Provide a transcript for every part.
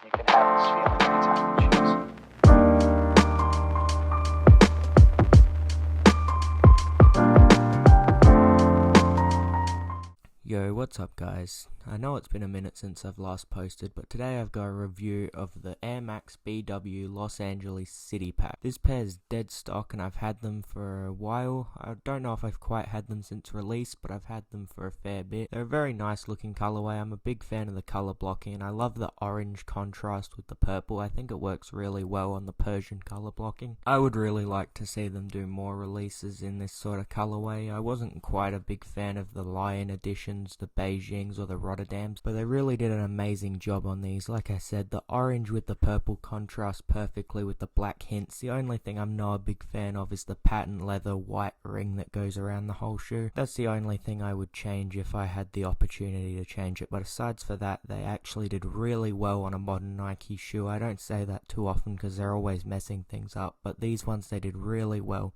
You can have this feeling anytime you choose. Yo, what's up guys? I know it's been a minute since I've last posted, but today I've got a review of the Air Max BW Los Angeles City Pack. This pair's dead stock and I've had them for a while. I don't know if I've quite had them since release, but I've had them for a fair bit. They're a very nice looking colorway. I'm a big fan of the color blocking and I love the orange contrast with the purple. I think it works really well on the Persian color blocking. I would really like to see them do more releases in this sort of colorway. I wasn't quite a big fan of the Lion editions, the Beijings or the Rotterdams, but they really did an amazing job on these. Like I said, the orange with the purple contrasts perfectly with the black hints. The only thing I'm not a big fan of is the patent leather white ring that goes around the whole shoe. That's the only thing I would change if I had the opportunity to change it, but aside for that, they actually did really well on a modern Nike shoe. I don't say that too often because they're always messing things up, but these ones they did really well.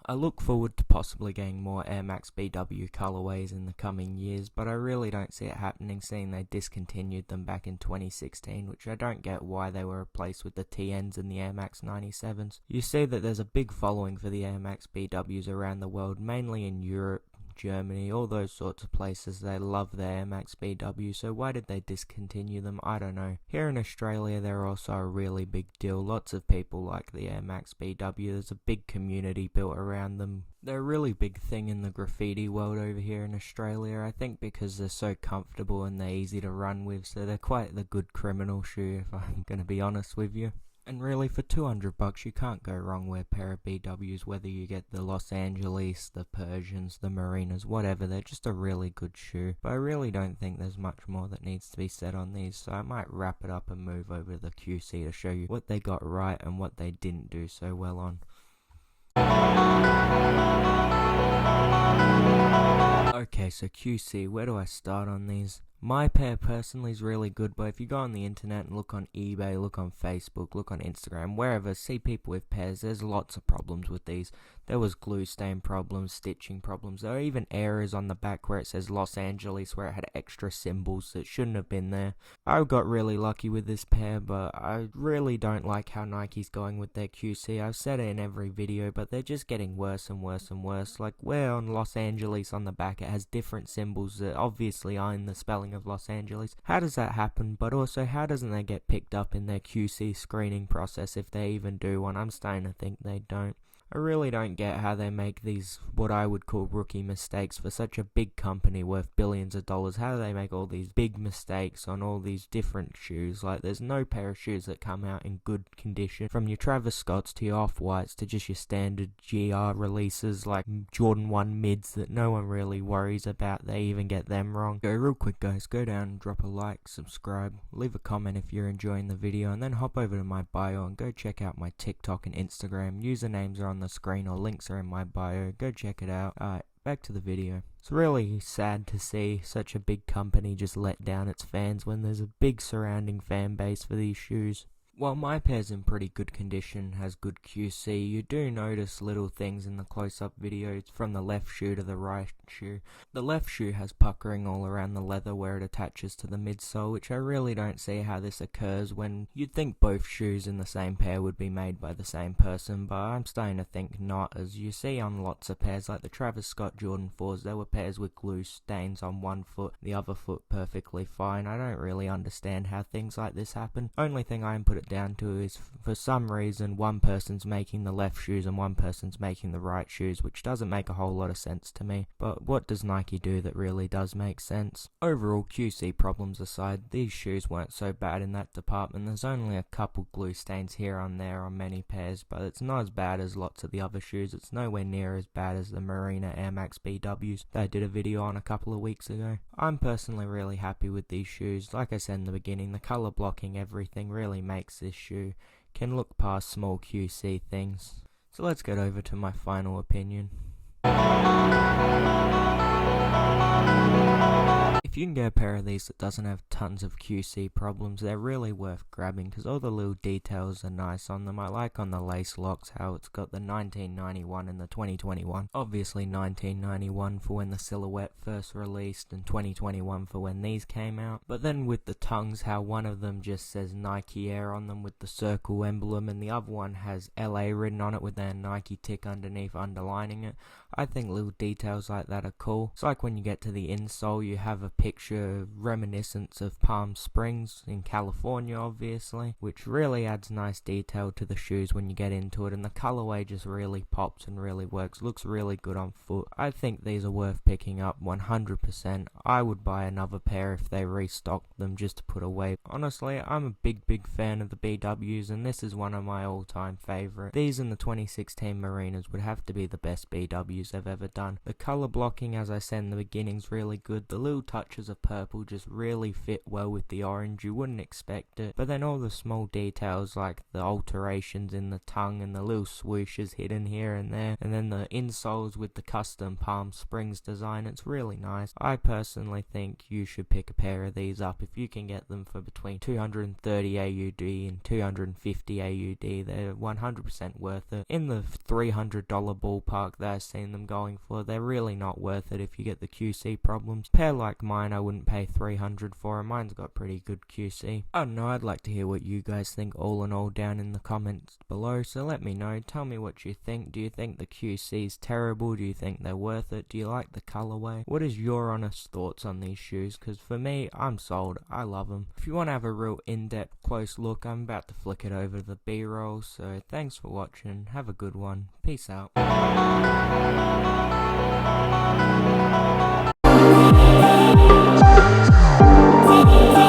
I look forward to possibly getting more Air Max BW colorways in the coming years, but I really don't see it happening seeing they discontinued them back in 2016, which I don't get why they were replaced with the TNs and the Air Max 97s. You see that there's a big following for the Air Max BWs around the world, mainly in Europe, Germany, all those sorts of places. They love the Air Max BW, so why did they discontinue them? I don't know. Here in Australia they're also a really big deal. Lots of people like the Air Max BW. There's a big community built around them. They're a really big thing in the graffiti world over here in Australia, I think because they're so comfortable and they're easy to run with, so they're quite the good criminal shoe if I'm going to be honest with you. And really, for $200 you can't go wrong with a pair of BWs, whether you get the Los Angeles, the Persians, the Marinas, whatever. They're just a really good shoe. But I really don't think there's much more that needs to be said on these, so I might wrap it up and move over to the QC to show you what they got right and what they didn't do so well on. Okay, so QC, where do I start on these? My pair personally is really good, but if you go on the internet and look on eBay, look on Facebook, look on Instagram, wherever, see people with pairs, there's lots of problems with these. There was glue stain problems, stitching problems, there are even errors on the back where it says Los Angeles where it had extra symbols that shouldn't have been there. I got really lucky with this pair, but I really don't like how Nike's going with their QC. I've said it in every video, but they're just getting worse and worse and worse. Like where on Los Angeles on the back it has different symbols that obviously are in the spelling of Los Angeles. How does that happen? But also, how doesn't that get picked up in their QC screening process if they even do one? I'm starting to think they don't. I really don't get how they make these, what I would call rookie mistakes for such a big company worth billions of dollars. How do they make all these big mistakes on all these different shoes? Like, there's no pair of shoes that come out in good condition. From your Travis Scotts to your Off-Whites to just your standard GR releases like Jordan 1 mids that no one really worries about. They even get them wrong. Go real quick guys, go down and drop a like, subscribe, leave a comment if you're enjoying the video, and then hop over to my bio and go check out my TikTok and Instagram. Usernames are on the screen or links are in my bio. Go check it out. Alright, back to the video. It's really sad to see such a big company just let down its fans when there's a big surrounding fan base for these shoes. While my pair's in pretty good condition, has good QC, you do notice little things in the close-up videos from the left shoe to the right shoe. The left shoe has puckering all around the leather where it attaches to the midsole, which I really don't see how this occurs when you'd think both shoes in the same pair would be made by the same person, but I'm starting to think not, as you see on lots of pairs like the Travis Scott Jordan 4s, there were pairs with glue stains on one foot, the other foot perfectly fine. I don't really understand how things like this happen. Only thing I can put it down to is for some reason one person's making the left shoes and one person's making the right shoes, which doesn't make a whole lot of sense to me. But what does Nike do that really does make sense? Overall, QC problems aside, these shoes weren't so bad in that department. There's only a couple glue stains here and there on many pairs, but it's not as bad as lots of the other shoes. It's nowhere near as bad as the Marina Air Max BWs that I did a video on a couple of weeks ago. I'm personally really happy with these shoes. Like I said in the beginning, the color blocking, everything really makes this shoe can look past small QC things. So let's get over to my final opinion. If If you can get a pair of these that doesn't have tons of QC problems, they're really worth grabbing because all the little details are nice on them. I like on the lace locks how it's got the 1991 and the 2021. Obviously 1991 for when the silhouette first released and 2021 for when these came out. But then with the tongues, how one of them just says Nike Air on them with the circle emblem and the other one has LA written on it with their Nike tick underneath underlining it. I think little details like that are cool. It's like when you get to the insole, you have a picture reminiscence of Palm Springs in California, obviously, which really adds nice detail to the shoes when you get into it, and the colorway just really pops and really works. Looks really good on foot. I think these are worth picking up 100%. I would buy another pair if they restocked them just to put away. Honestly, I'm a big fan of the BWs, and this is one of my all-time favorite. These and the 2016 Marinas would have to be the best BWs I've ever done. The color blocking, as I said in the beginning, is really good. The little touches of purple just really fit well with the orange. You wouldn't expect it, but then all the small details like the alterations in the tongue and the little swooshes hidden here and there, and then the insoles with the custom Palm Springs design, it's really nice. I personally think you should pick a pair of these up if you can get them for between 230 AUD and 250 AUD. They're 100% worth it. In the $300 ballpark that I've seen them going for, they're really not worth it if you get the QC problems. Pair like mine, I wouldn't pay $300 for, and mine's got pretty good QC. I don't know, I'd like to hear what you guys think all in all down in the comments below, so let me know. Tell me what you think. Do you think the QC's terrible? Do you think they're worth it? Do you like the colorway? What is your honest thoughts on these shoes? Because for me, I'm sold. I love them. If you want to have a real in-depth close look, I'm about to flick it over to the B-roll, so thanks for watching. Have a good one. Peace out. We'll be right back.